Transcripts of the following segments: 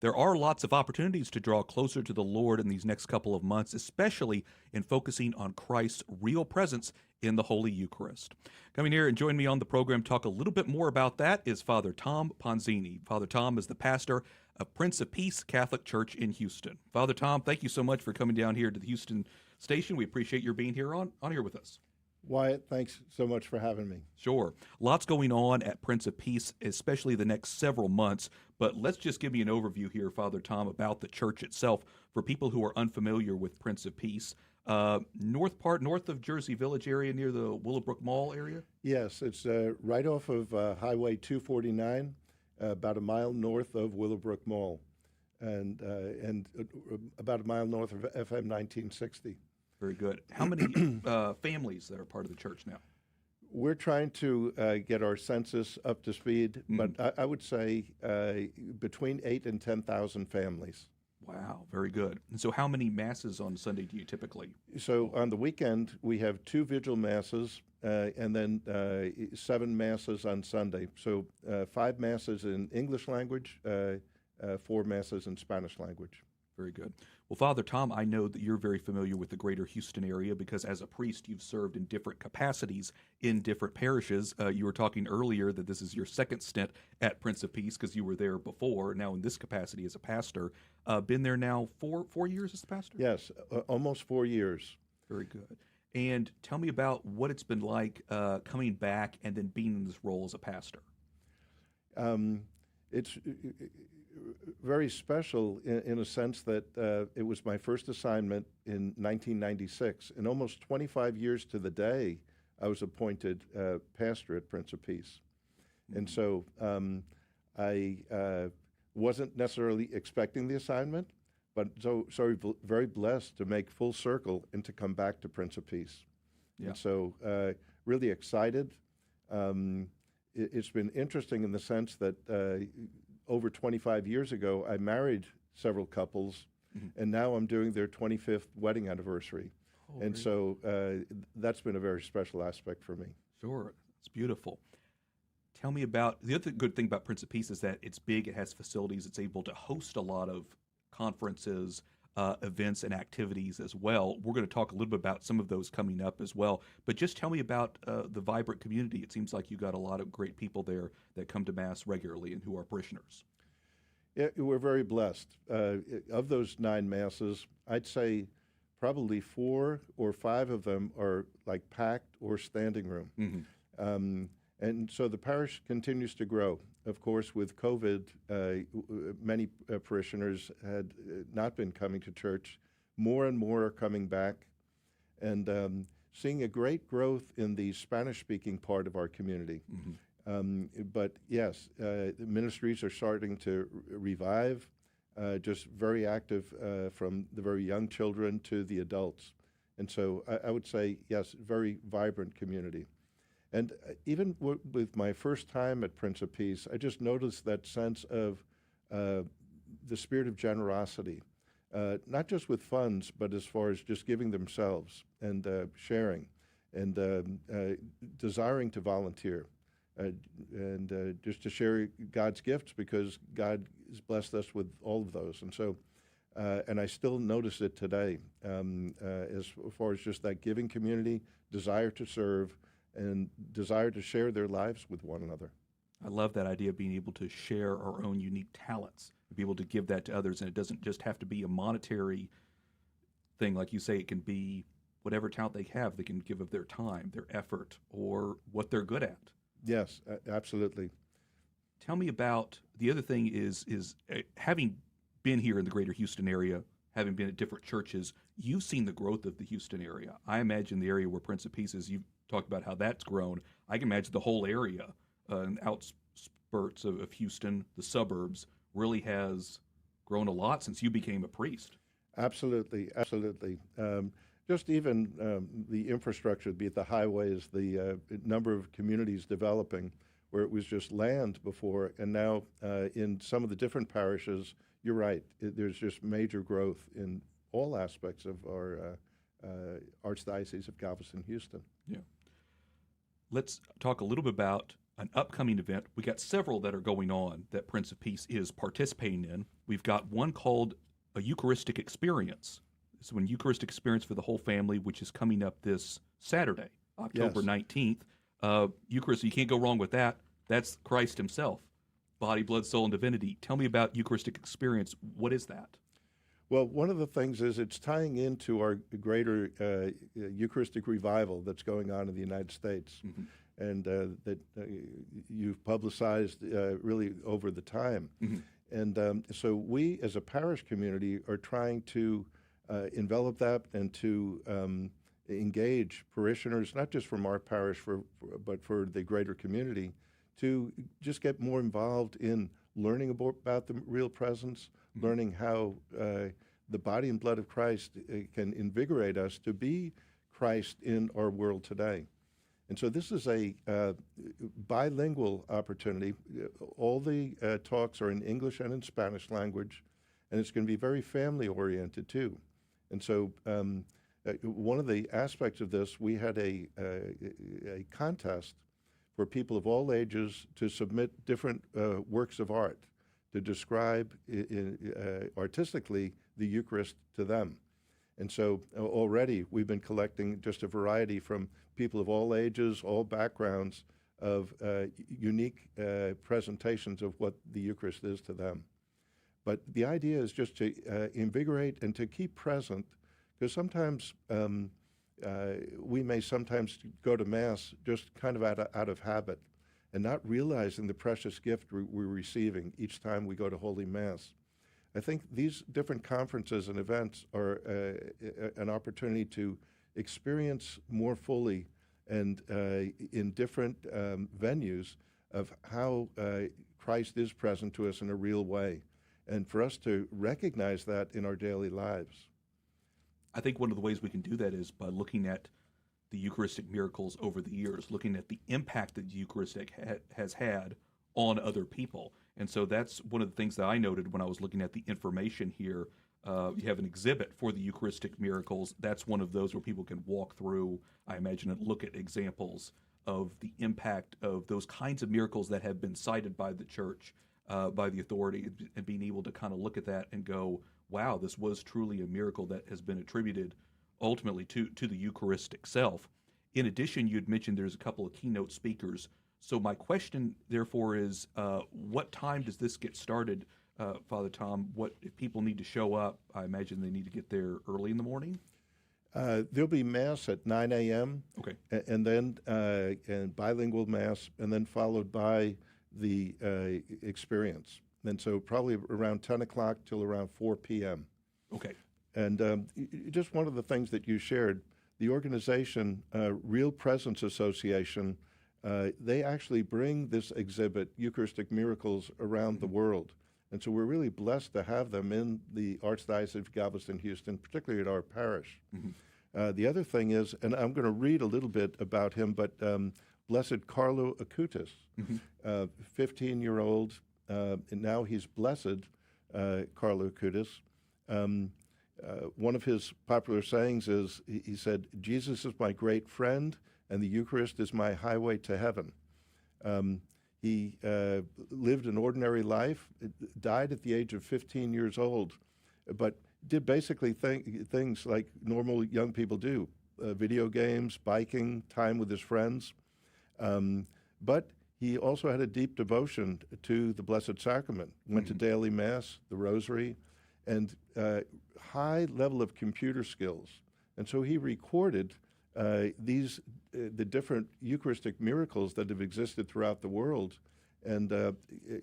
There are lots of opportunities to draw closer to the Lord in these next couple of months, especially in focusing on Christ's real presence in the Holy Eucharist. Coming here and join me on the program, talk a little bit more about that, is Father Tom Ponzini. Father Tom is the pastor of Prince of Peace Catholic Church in Houston. Father Tom, thank you so much for coming down here to the Houston station. We appreciate your being here on here with us. Wyatt, thanks so much for having me. Sure. Lots going on at Prince of Peace, especially the next several months. But let's just give me an overview here, Father Tom, about the church itself for people who are unfamiliar with Prince of Peace. North of Jersey Village area near the Willowbrook Mall area? Yes, it's right off of Highway 249, about a mile north of Willowbrook Mall, and about a mile north of FM 1960. Very good. How many families that are part of the church now? We're trying to get our census up to speed, but I would say between 8,000 and 10,000 families. Wow, very good. And so how many masses on Sunday do you typically? So on the weekend, we have 2 vigil masses and then 7 masses on Sunday. So 5 masses in English language, 4 masses in Spanish language. Very good. Well, Father Tom, I know that you're very familiar with the greater Houston area because as a priest, you've served in different capacities in different parishes. You were talking earlier that this is your second stint at Prince of Peace because you were there before, now in this capacity as a pastor. Been there now 4 years as a pastor? Yes, almost 4 years. Very good. And tell me about what it's been like coming back and then being in this role as a pastor. It's very special in a sense that it was my first assignment in 1996. And almost 25 years to the day, I was appointed pastor at Prince of Peace. And so I wasn't necessarily expecting the assignment, but so very blessed to make full circle and to come back to Prince of Peace. Yeah. And so really excited. It's been interesting in the sense that over 25 years ago, I married several couples, and now I'm doing their 25th wedding anniversary. Oh, and so that's been a very special aspect for me. Sure. It's beautiful. Tell me about, the other good thing about Prince of Peace is that it's big, it has facilities, it's able to host a lot of conferences, events and activities as well. We're going to talk a little bit about some of those coming up as well. But just tell me about the vibrant community. It seems like you got a lot of great people there that come to Mass regularly and who are parishioners. Yeah, we're very blessed. Of those 9 Masses, I'd say probably 4 or 5 of them are like packed or standing room. And so the parish continues to grow. Of course, with COVID, many parishioners had not been coming to church. More and more are coming back, and seeing a great growth in the Spanish-speaking part of our community. But yes, the ministries are starting to revive, just very active from the very young children to the adults. And so I would say, yes, very vibrant community. And even with my first time at Prince of Peace, I just noticed that sense of the spirit of generosity, not just with funds, but as far as just giving themselves and sharing and desiring to volunteer and just to share God's gifts because God has blessed us with all of those. And so, and I still notice it today as far as just that giving community, desire to serve, and desire to share their lives with one another. I love that idea of being able to share our own unique talents, and be able to give that to others, and it doesn't just have to be a monetary thing. Like you say, it can be whatever talent they have. They can give of their time, their effort, or what they're good at. Yes, absolutely. Tell me about, the other thing is having been here in the greater Houston area, having been at different churches, you've seen the growth of the Houston area. I imagine the area where Prince of Peace is, you've talked about how that's grown. I can imagine the whole area and outskirts of Houston, the suburbs, really has grown a lot since you became a priest. Absolutely, absolutely. Just even the infrastructure, be it the highways, the number of communities developing, where it was just land before, and now in some of the different parishes, you're right, there's just major growth in all aspects of our Archdiocese of Galveston-Houston. Yeah. Let's talk a little bit about an upcoming event. We got several that are going on that Prince of Peace is participating in. we've got one called a Eucharistic Experience. So an Eucharistic Experience for the whole family, which is coming up this Saturday, October Yes. 19th. Eucharist, you can't go wrong with that. That's Christ himself, body, blood, soul, and divinity. Tell me about Eucharistic Experience. What is that? Well, one of the things is it's tying into our greater Eucharistic revival that's going on in the United States, and that you've publicized really over the time. And so we, as a parish community, are trying to envelop that and to engage parishioners, not just from our parish, but for the greater community, to just get more involved in learning about the real presence, learning how the body and blood of Christ can invigorate us to be Christ in our world today. And so this is a bilingual opportunity. All the talks are in English and in Spanish language, and it's going to be very family-oriented too. And so one of the aspects of this, we had a contest for people of all ages to submit different works of art to describe artistically the Eucharist to them. And so already we've been collecting just a variety from people of all ages, all backgrounds, of unique presentations of what the Eucharist is to them. But the idea is just to invigorate and to keep present, because sometimes we may sometimes go to Mass just kind of out of habit and not realizing the precious gift we're receiving each time we go to Holy Mass. I think these different conferences and events are an opportunity to experience more fully and in different venues of how Christ is present to us in a real way, and for us to recognize that in our daily lives. I think one of the ways we can do that is by looking at the Eucharistic miracles over the years, looking at the impact that the Eucharistic has had on other people. And so that's one of the things that I noted when I was looking at the information here. You have an exhibit for the Eucharistic miracles. That's one of those where people can walk through, I imagine, and look at examples of the impact of those kinds of miracles that have been cited by the church, by the authority, and being able to kind of look at that and go, wow, this was truly a miracle that has been attributed ultimately to the Eucharist itself. In addition, you had mentioned there's a couple of keynote speakers. So my question, therefore, is what time does this get started, Father Tom? What if people need to show up? I imagine they need to get there early in the morning? There'll be Mass at 9 a.m. Okay. And then and bilingual Mass, and then followed by the experience. And so probably around 10 o'clock till around 4 p.m. Okay. And just one of the things that you shared, the organization, Real Presence Association, they actually bring this exhibit, Eucharistic Miracles, around the world. And so we're really blessed to have them in the Archdiocese of Galveston-Houston, particularly at our parish. The other thing is, and I'm going to read a little bit about him, but Blessed Carlo Acutis, 15-year-old, and now he's blessed, Carlo Acutis. One of his popular sayings is, he said, "Jesus is my great friend, and the Eucharist is my highway to heaven." He lived an ordinary life, died at the age of 15 years old, but did basically things like normal young people do, video games, biking, time with his friends. But he also had a deep devotion to the Blessed Sacrament, went to daily Mass, the Rosary, and high level of computer skills. And so he recorded the different Eucharistic miracles that have existed throughout the world, and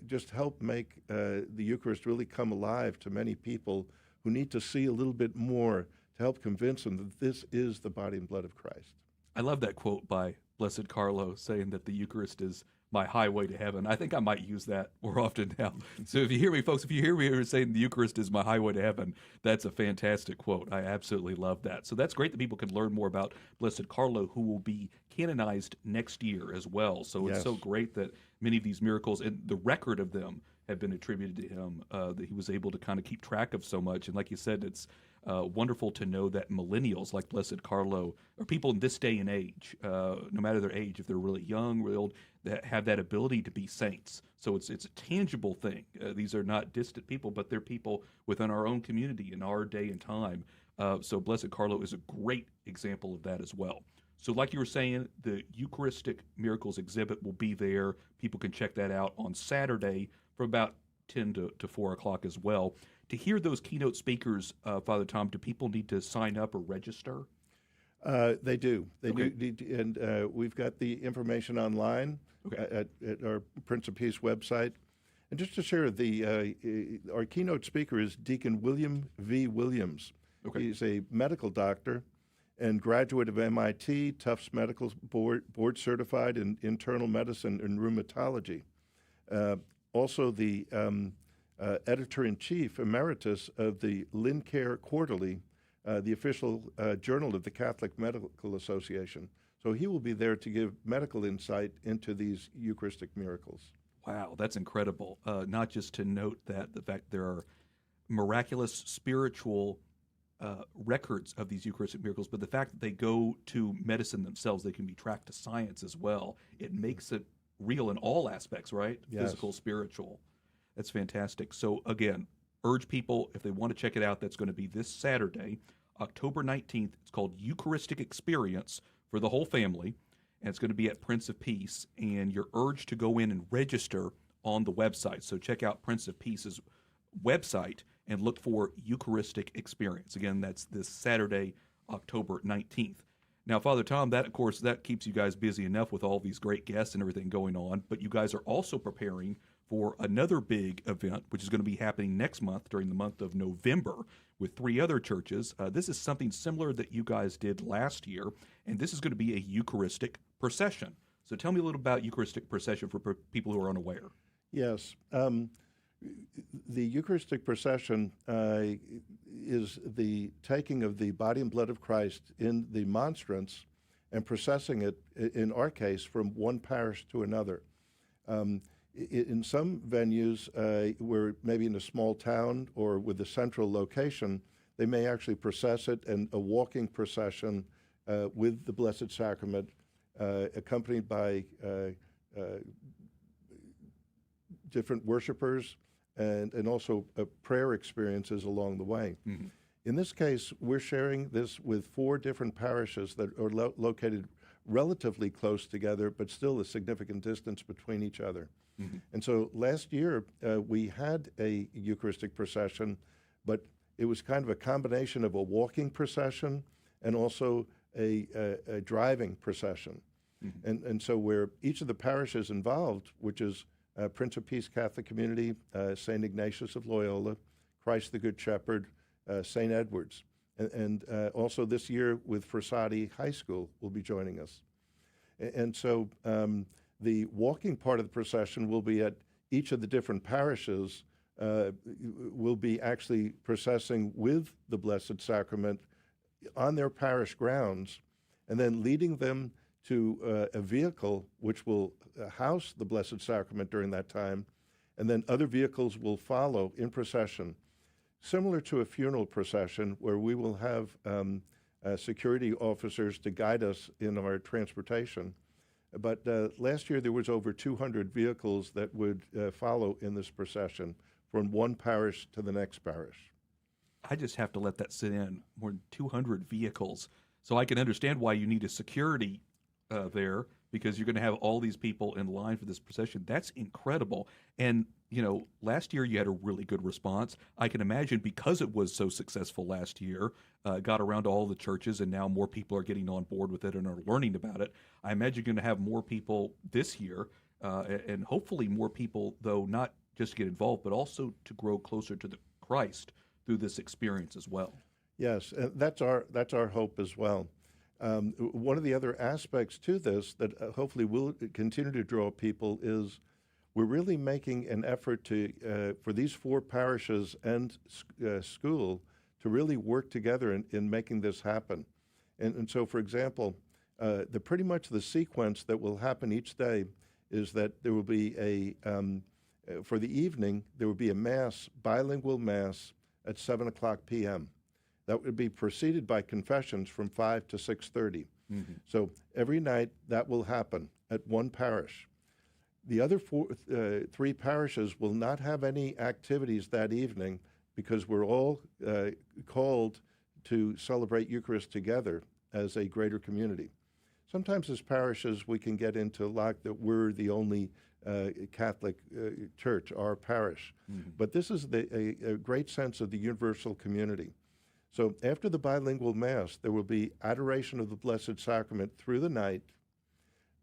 just help make the Eucharist really come alive to many people who need to see a little bit more to help convince them that this is the body and blood of Christ. I love that quote by Blessed Carlo saying that the Eucharist is my highway to heaven. I think I might use that more often now. So if you hear me, folks, if you hear me saying the Eucharist is my highway to heaven, that's a fantastic quote. I absolutely love that. So that's great that people can learn more about Blessed Carlo, who will be canonized next year as well. So it's so great that many of these miracles and the record of them have been attributed to him, that he was able to kind of keep track of so much. And like you said, it's wonderful to know that millennials like Blessed Carlo, or people in this day and age, no matter their age, if they're really young, really old, that have that ability to be saints. So it's a tangible thing. These are not distant people, but they're people within our own community in our day and time. So Blessed Carlo is a great example of that as well. So like you were saying, the Eucharistic Miracles exhibit will be there. People can check that out on Saturday from about 10 to 4 o'clock as well. To hear those keynote speakers, Father Tom, do people need to sign up or register? They do. They Okay. do need to, and we've got the information online at our Prince of Peace website. And just to share, our keynote speaker is Deacon William V. Williams. Okay. He's a medical doctor and graduate of MIT, Tufts Medical Board certified in internal medicine and rheumatology. Also the editor-in-chief emeritus of the Lincare Quarterly, the official journal of the Catholic Medical Association. So he will be there to give medical insight into these Eucharistic miracles. Wow, that's incredible. Not just to note that the fact there are miraculous spiritual records of these Eucharistic miracles, but the fact that they go to medicine themselves, they can be tracked to science as well. It makes it real in all aspects, right? Yes. Physical, spiritual. That's fantastic. So again, urge people, if they want to check it out, that's going to be this Saturday, October 19th. It's called Eucharistic Experience for the whole family, and it's going to be at Prince of Peace, and you're urged to go in and register on the website. So check out Prince of Peace's website and look for Eucharistic Experience. Again, that's this Saturday, October 19th. Now, Father Tom, that, of course, that keeps you guys busy enough with all these great guests and everything going on, but you guys are also preparing for another big event, which is going to be happening next month during the month of November with 3 other churches. This is something similar that you guys did last year, and this is going to be a Eucharistic procession. So tell me a little about Eucharistic procession for people who are unaware. Yes. The Eucharistic procession is the taking of the body and blood of Christ in the monstrance and processing it, in our case, from one parish to another. In some venues, where maybe in a small town or with a central location, they may actually process it in a walking procession with the Blessed Sacrament, accompanied by different worshipers and also prayer experiences along the way. Mm-hmm. In this case, we're sharing this with 4 different parishes that are located relatively close together, but still a significant distance between each other. Mm-hmm. And so last year, we had a Eucharistic procession, but it was kind of a combination of a walking procession and also a driving procession. Mm-hmm. And so where each of the parishes involved, which is Prince of Peace Catholic Community, St. Ignatius of Loyola, Christ the Good Shepherd, St. Edward's, and also this year with Frassati High School will be joining us. And so the walking part of the procession will be at each of the different parishes, will be actually processing with the Blessed Sacrament on their parish grounds, and then leading them to a vehicle which will house the Blessed Sacrament during that time, and then other vehicles will follow in procession, similar to a funeral procession where we will have security officers to guide us in our transportation. But last year there was over 200 vehicles that would follow in this procession from one parish to the next parish. I just have to let that sit in, more than 200 vehicles. So I can understand why you need a security there, because you're going to have all these people in line for this procession. That's incredible. And, you know, last year you had a really good response. I can imagine because it was so successful last year, got around to all the churches, and now more people are getting on board with it and are learning about it. I imagine you're going to have more people this year, and hopefully more people, though, not just to get involved, but also to grow closer to the Christ through this experience as well. Yes, and that's our hope as well. One of the other aspects to this that hopefully will continue to draw people is we're really making an effort to for these 4 parishes and school to really work together in making this happen. And so, for example, pretty much the sequence that will happen each day is that there will be For the evening, there would be a Mass, bilingual Mass, at 7 o'clock p.m. That would be preceded by confessions from 5 to 6:30. Mm-hmm. So every night that will happen at one parish. The other three parishes will not have any activities that evening because we're all called to celebrate Eucharist together as a greater community. Sometimes as parishes we can get into lock that we're the only Catholic church, our parish. Mm-hmm. But this is a great sense of the universal community. So after the bilingual Mass, there will be adoration of the Blessed Sacrament through the night.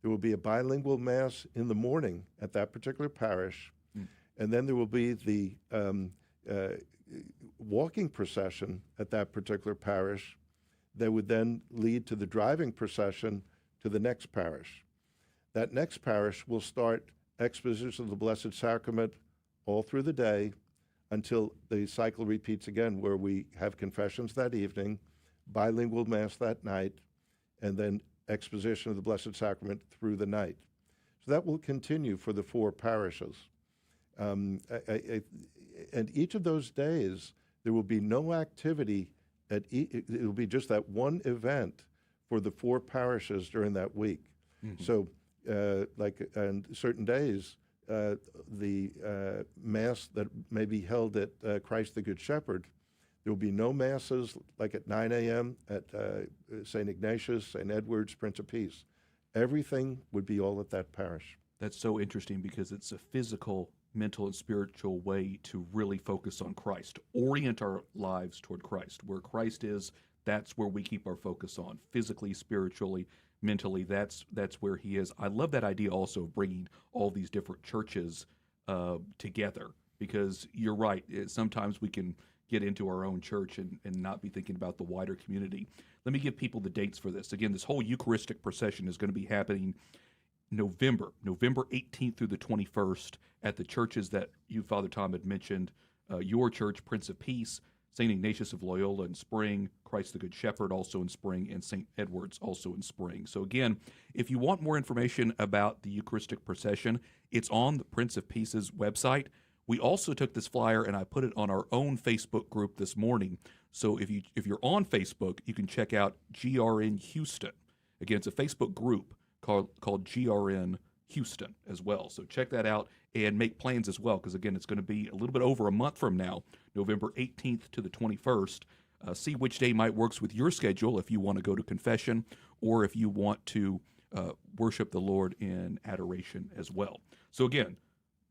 There will be a bilingual Mass in the morning at that particular parish. Mm. And then there will be the walking procession at that particular parish that would then lead to the driving procession to the next parish. That next parish will start exposition of the Blessed Sacrament all through the day until the cycle repeats again, where we have confessions that evening, bilingual Mass that night, and then exposition of the Blessed Sacrament through the night. So that will continue for the four parishes. And each of those days, there will be no activity. It will be just that one event for the four parishes during that week. Mm-hmm. So, on certain days, the Mass that may be held at Christ the Good Shepherd, there will be no Masses like at 9 a.m. at St. Ignatius, St. Edward's, Prince of Peace. Everything would be all at that parish. That's so interesting because it's a physical, mental, and spiritual way to really focus on Christ, orient our lives toward Christ. Where Christ is, that's where we keep our focus on, physically, spiritually, mentally. That's where he is. I love that idea also of bringing all these different churches together, because you're right. Sometimes we can get into our own church and not be thinking about the wider community. Let me give people the dates for this. Again, this whole Eucharistic procession is going to be happening November 18th through the 21st at the churches that you, Father Tom, had mentioned. Your church, Prince of Peace, St. Ignatius of Loyola in spring, Christ the Good Shepherd also in spring, and St. Edward's also in spring. So again, if you want more information about the Eucharistic procession, it's on the Prince of Peace's website. We also took this flyer and I put it on our own Facebook group this morning. So if you're on Facebook, you can check out GRN Houston. Again, it's a Facebook group called GRN Houston as well. So check that out and make plans as well, because again, it's going to be a little bit over a month from now, November 18th to the 21st. See which day might works with your schedule if you want to go to confession or if you want to worship the Lord in adoration as well. So again,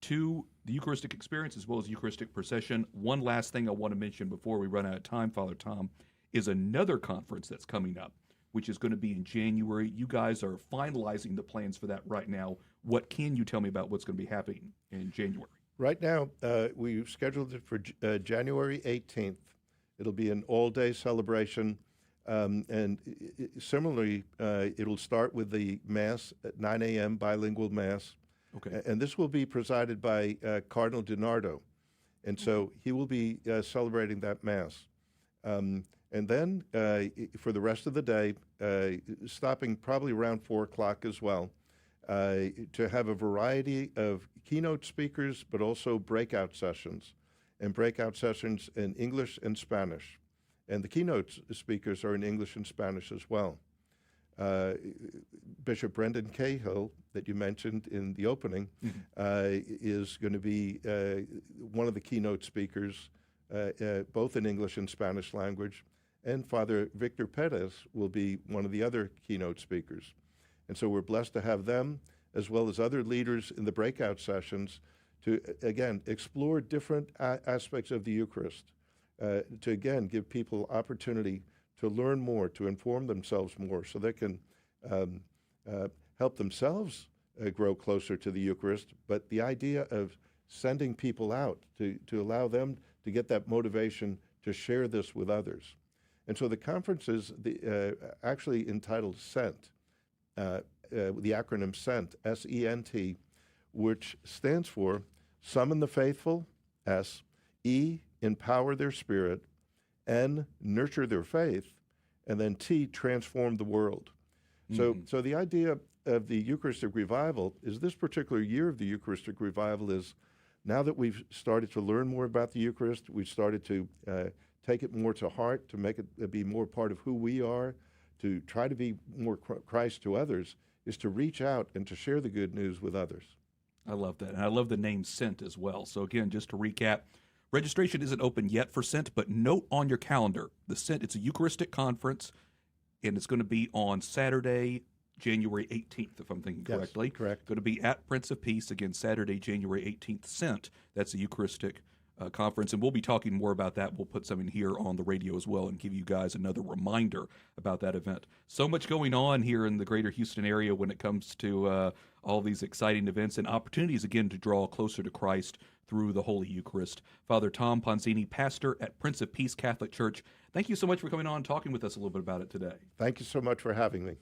to the Eucharistic Experience as well as Eucharistic Procession. One last thing I want to mention before we run out of time, Father Tom, is another conference that's coming up, which is going to be in January. You guys are finalizing the plans for that right now. What can you tell me about what's going to be happening in January? Right now, we've scheduled it for January 18th. It'll be an all-day celebration, and similarly, it'll start with the Mass at 9 a.m., bilingual Mass. Okay. And this will be presided by Cardinal DiNardo, and so he will be celebrating that Mass. And then for the rest of the day, stopping probably around 4 o'clock as well, to have a variety of keynote speakers, but also breakout sessions in English and Spanish. And the keynote speakers are in English and Spanish as well. Bishop Brendan Cahill, that you mentioned in the opening, is going to be one of the keynote speakers, both in English and Spanish language. And Father Victor Perez will be one of the other keynote speakers. And so we're blessed to have them, as well as other leaders in the breakout sessions, to, again, explore different aspects of the Eucharist, to, again, give people opportunity to learn more, to inform themselves more, so they can help themselves grow closer to the Eucharist. But the idea of sending people out to allow them to get that motivation to share this with others. And so the conference is actually entitled SENT, the acronym SENT, S-E-N-T, which stands for Summon the Faithful, S, E, Empower Their Spirit, N, Nurture Their Faith, and then T, Transform the World. So the idea of the Eucharistic Revival is this particular year of the Eucharistic Revival is Now that we've started to learn more about the Eucharist, we've started to take it more to heart, to make it be more part of who we are, to try to be more Christ to others, is to reach out and to share the good news with others. I love that. And I love the name Sent as well. So again, just to recap, registration isn't open yet for Sent, but note on your calendar, the Sent, it's a Eucharistic conference, and it's going to be on Saturday, January 18th, if I'm thinking correctly. Yes, correct. Going to be at Prince of Peace, again, Saturday, January 18th, Sent. That's a Eucharistic conference, and we'll be talking more about that. We'll put something here on the radio as well and give you guys another reminder about that event. So much going on here in the greater Houston area when it comes to all these exciting events and opportunities, again, to draw closer to Christ through the Holy Eucharist. Father Tom Ponzini, pastor at Prince of Peace Catholic Church, thank you so much for coming on and talking with us a little bit about it today. Thank you so much for having me.